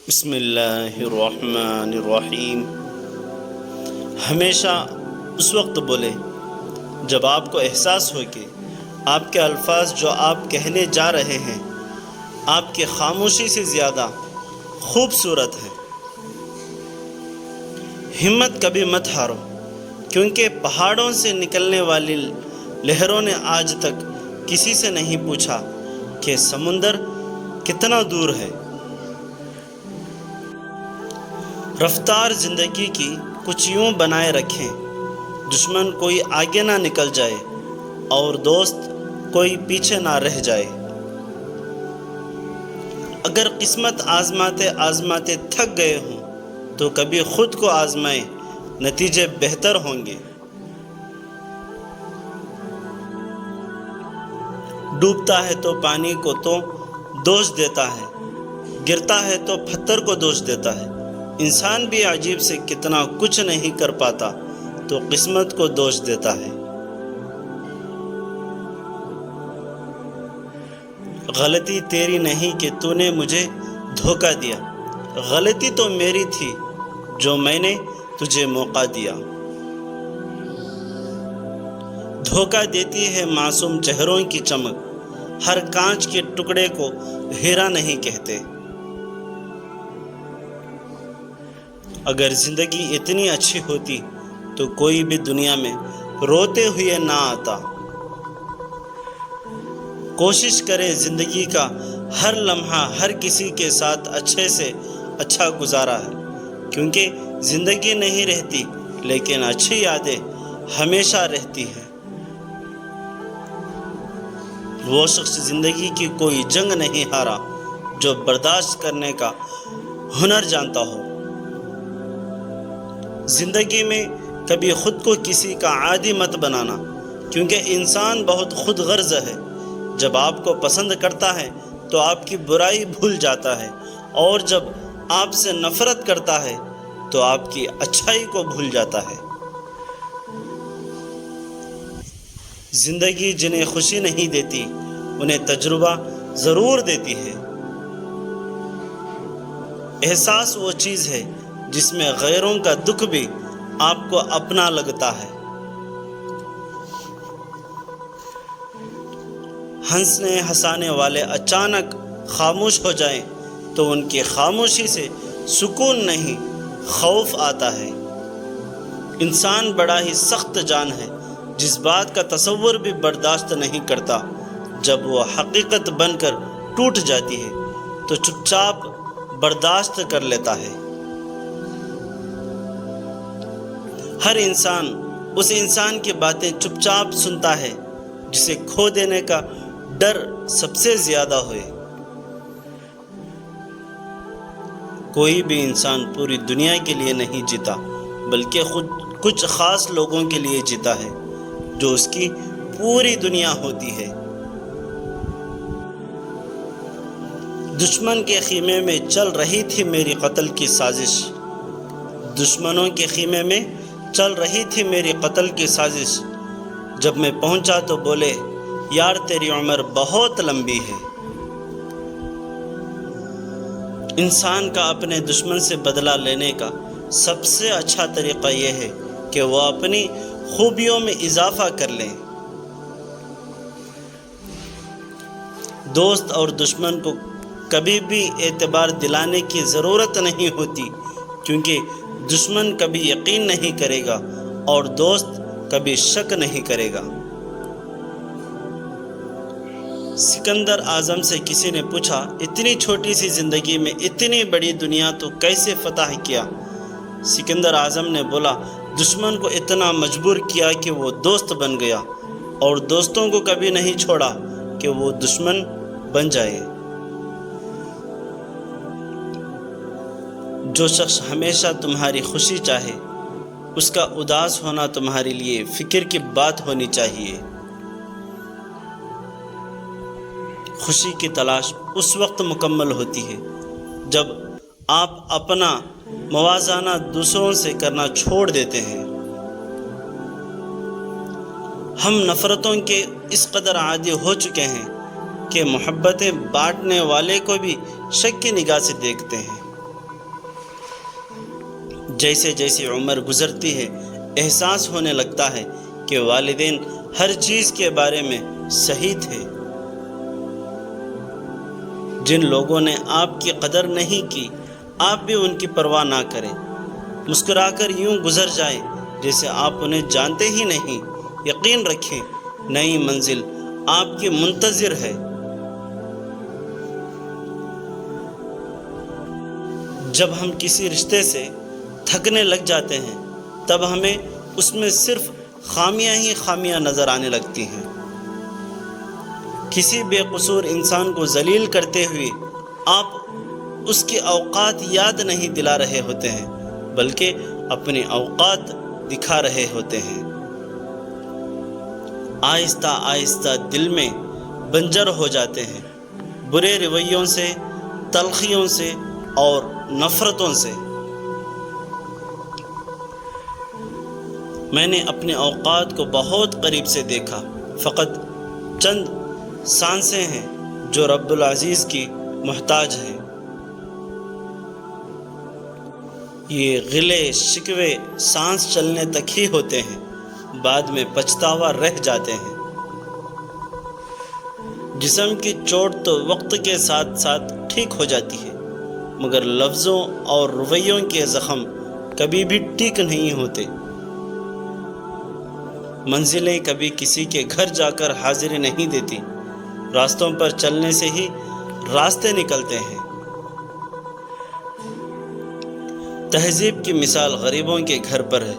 بسم اللہ الرحمن الرحیم۔ ہمیشہ اس وقت بولے جب آپ کو احساس ہو کہ آپ کے الفاظ جو آپ کہنے جا رہے ہیں آپ کی خاموشی سے زیادہ خوبصورت ہیں۔ ہمت کبھی مت ہارو، کیونکہ پہاڑوں سے نکلنے والی لہروں نے آج تک کسی سے نہیں پوچھا کہ سمندر کتنا دور ہے۔ رفتار زندگی کی کچھ یوں بنائے رکھیں، دشمن کوئی آگے نہ نکل جائے اور دوست کوئی پیچھے نہ رہ جائے۔ اگر قسمت آزماتے آزماتے تھک گئے ہوں تو کبھی خود کو آزمائیں، نتیجے بہتر ہوں گے۔ ڈوبتا ہے تو پانی کو تو دوش دیتا ہے، گرتا ہے تو پتھر کو دوش دیتا ہے۔ انسان بھی عجیب سے کتنا کچھ نہیں کر پاتا تو قسمت کو دوش دیتا ہے۔ غلطی تیری نہیں کہ تو نے مجھے دھوکہ دیا، غلطی تو میری تھی جو میں نے تجھے موقع دیا۔ دھوکہ دیتی ہے معصوم چہروں کی چمک، ہر کانچ کے ٹکڑے کو ہیرا نہیں کہتے۔ اگر زندگی اتنی اچھی ہوتی تو کوئی بھی دنیا میں روتے ہوئے نہ آتا۔ کوشش کرے زندگی کا ہر لمحہ ہر کسی کے ساتھ اچھے سے اچھا گزارا ہے، کیونکہ زندگی نہیں رہتی لیکن اچھی یادیں ہمیشہ رہتی ہیں۔ وہ شخص زندگی کی کوئی جنگ نہیں ہارا جو برداشت کرنے کا ہنر جانتا ہو۔ زندگی میں کبھی خود کو کسی کا عادی مت بنانا، کیونکہ انسان بہت خود غرض ہے۔ جب آپ کو پسند کرتا ہے تو آپ کی برائی بھول جاتا ہے، اور جب آپ سے نفرت کرتا ہے تو آپ کی اچھائی کو بھول جاتا ہے۔ زندگی جنہیں خوشی نہیں دیتی انہیں تجربہ ضرور دیتی ہے۔ احساس وہ چیز ہے جس میں غیروں کا دکھ بھی آپ کو اپنا لگتا ہے۔ ہنسنے ہنسانے والے اچانک خاموش ہو جائیں تو ان کی خاموشی سے سکون نہیں خوف آتا ہے۔ انسان بڑا ہی سخت جان ہے، جس بات کا تصور بھی برداشت نہیں کرتا، جب وہ حقیقت بن کر ٹوٹ جاتی ہے تو چپ چاپ برداشت کر لیتا ہے۔ ہر انسان اس انسان کی باتیں چپ چاپ سنتا ہے جسے کھو دینے کا ڈر سب سے زیادہ ہوئے۔ کوئی بھی انسان پوری دنیا کے لیے نہیں جیتا، بلکہ خود کچھ خاص لوگوں کے لیے جیتا ہے جو اس کی پوری دنیا ہوتی ہے۔ دشمن کے خیمے میں چل رہی تھی میری قتل کی سازش، دشمنوں کے خیمے میں چل رہی تھی میری قتل کی سازش۔ جب میں پہنچا تو بولے یار تیری عمر بہت لمبی ہے۔ انسان کا اپنے دشمن سے بدلہ لینے کا سب سے اچھا طریقہ یہ ہے کہ وہ اپنی خوبیوں میں اضافہ کر لیں۔ دوست اور دشمن کو کبھی بھی اعتبار دلانے کی ضرورت نہیں ہوتی، کیونکہ دشمن کبھی یقین نہیں کرے گا اور دوست کبھی شک نہیں کرے گا۔ سکندر اعظم سے کسی نے پوچھا اتنی چھوٹی سی زندگی میں اتنی بڑی دنیا تو کیسے فتح کیا؟ سکندر اعظم نے بولا دشمن کو اتنا مجبور کیا کہ وہ دوست بن گیا، اور دوستوں کو کبھی نہیں چھوڑا کہ وہ دشمن بن جائے۔ جو شخص ہمیشہ تمہاری خوشی چاہے اس کا اداس ہونا تمہارے لیے فکر کی بات ہونی چاہیے۔ خوشی کی تلاش اس وقت مکمل ہوتی ہے جب آپ اپنا موازنہ دوسروں سے کرنا چھوڑ دیتے ہیں۔ ہم نفرتوں کے اس قدر عادی ہو چکے ہیں کہ محبتیں بانٹنے والے کو بھی شک کی نگاہ سے دیکھتے ہیں۔ جیسے جیسے عمر گزرتی ہے احساس ہونے لگتا ہے کہ والدین ہر چیز کے بارے میں صحیح تھے۔ جن لوگوں نے آپ کی قدر نہیں کی آپ بھی ان کی پرواہ نہ کریں، مسکرا کر یوں گزر جائیں جیسے آپ انہیں جانتے ہی نہیں۔ یقین رکھیں نئی منزل آپ کی منتظر ہے۔ جب ہم کسی رشتے سے تھکنے لگ جاتے ہیں تب ہمیں اس میں صرف خامیاں ہی خامیاں نظر آنے لگتی ہیں۔ کسی بے قصور انسان کو ذلیل کرتے ہوئے آپ اس کی اوقات یاد نہیں دلا رہے ہوتے ہیں بلکہ اپنی اوقات دکھا رہے ہوتے ہیں۔ آہستہ آہستہ دل میں بنجر ہو جاتے ہیں، برے رویوں سے، تلخیوں سے اور نفرتوں سے۔ میں نے اپنے اوقات کو بہت قریب سے دیکھا، فقط چند سانسیں ہیں جو رب العزیز کی محتاج ہیں۔ یہ گلے شکوے سانس چلنے تک ہی ہوتے ہیں، بعد میں پچھتاوا رہ جاتے ہیں۔ جسم کی چوٹ تو وقت کے ساتھ ساتھ ٹھیک ہو جاتی ہے، مگر لفظوں اور رویوں کے زخم کبھی بھی ٹھیک نہیں ہوتے۔ منزلیں کبھی کسی کے گھر جا کر حاضری نہیں دیتی، راستوں پر چلنے سے ہی راستے نکلتے ہیں۔ تہذیب کی مثال غریبوں کے گھر پر ہے،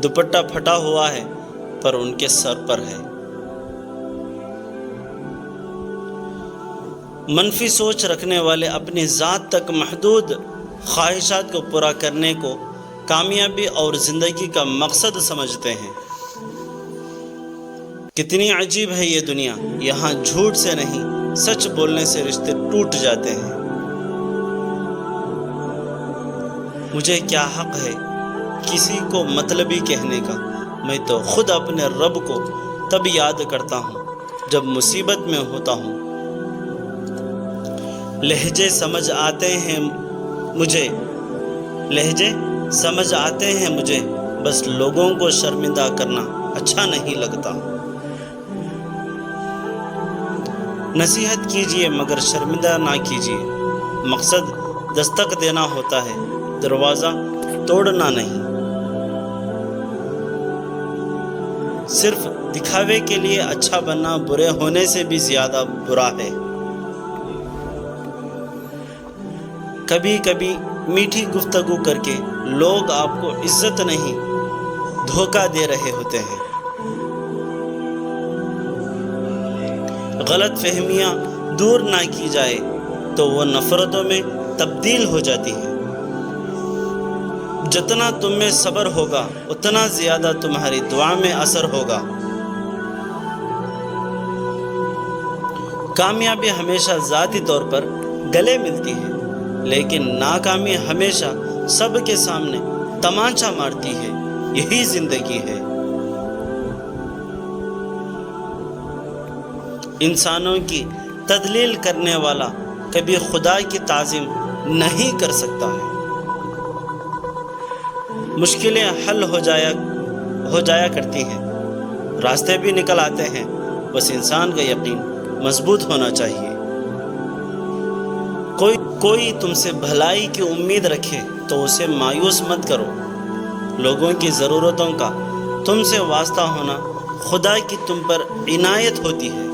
دوپٹہ پھٹا ہوا ہے پر ان کے سر پر ہے۔ منفی سوچ رکھنے والے اپنی ذات تک محدود خواہشات کو پورا کرنے کو کامیابی اور زندگی کا مقصد سمجھتے ہیں۔ کتنی عجیب ہے یہ دنیا، یہاں جھوٹ سے نہیں سچ بولنے سے رشتے ٹوٹ جاتے ہیں۔ مجھے کیا حق ہے کسی کو مطلبی کہنے کا، میں تو خود اپنے رب کو تب یاد کرتا ہوں جب مصیبت میں ہوتا ہوں۔ لہجے سمجھ آتے ہیں مجھے، بس لوگوں کو شرمندہ کرنا اچھا نہیں لگتا۔ نصیحت کیجیے مگر شرمندہ نہ کیجیے، مقصد دستک دینا ہوتا ہے، دروازہ توڑنا نہیں۔ صرف دکھاوے کے لیے اچھا بننا برے ہونے سے بھی زیادہ برا ہے۔ کبھی کبھی میٹھی گفتگو کر کے لوگ آپ کو عزت نہیں دھوکہ دے رہے ہوتے ہیں۔ غلط فہمیاں دور نہ کی جائے تو وہ نفرتوں میں تبدیل ہو جاتی ہیں۔ جتنا تم میں صبر ہوگا اتنا زیادہ تمہاری دعا میں اثر ہوگا۔ کامیابی ہمیشہ ذاتی طور پر گلے ملتی ہے، لیکن ناکامی ہمیشہ سب کے سامنے تمانچہ مارتی ہے۔ یہی زندگی ہے۔ انسانوں کی تدلیل کرنے والا کبھی خدا کی تعظیم نہیں کر سکتا ہے۔ مشکلیں حل ہو جایا کرتی ہیں، راستے بھی نکل آتے ہیں، بس انسان کا یقین مضبوط ہونا چاہیے۔ کوئی تم سے بھلائی کی امید رکھے تو اسے مایوس مت کرو۔ لوگوں کی ضرورتوں کا تم سے واسطہ ہونا خدا کی تم پر عنایت ہوتی ہے۔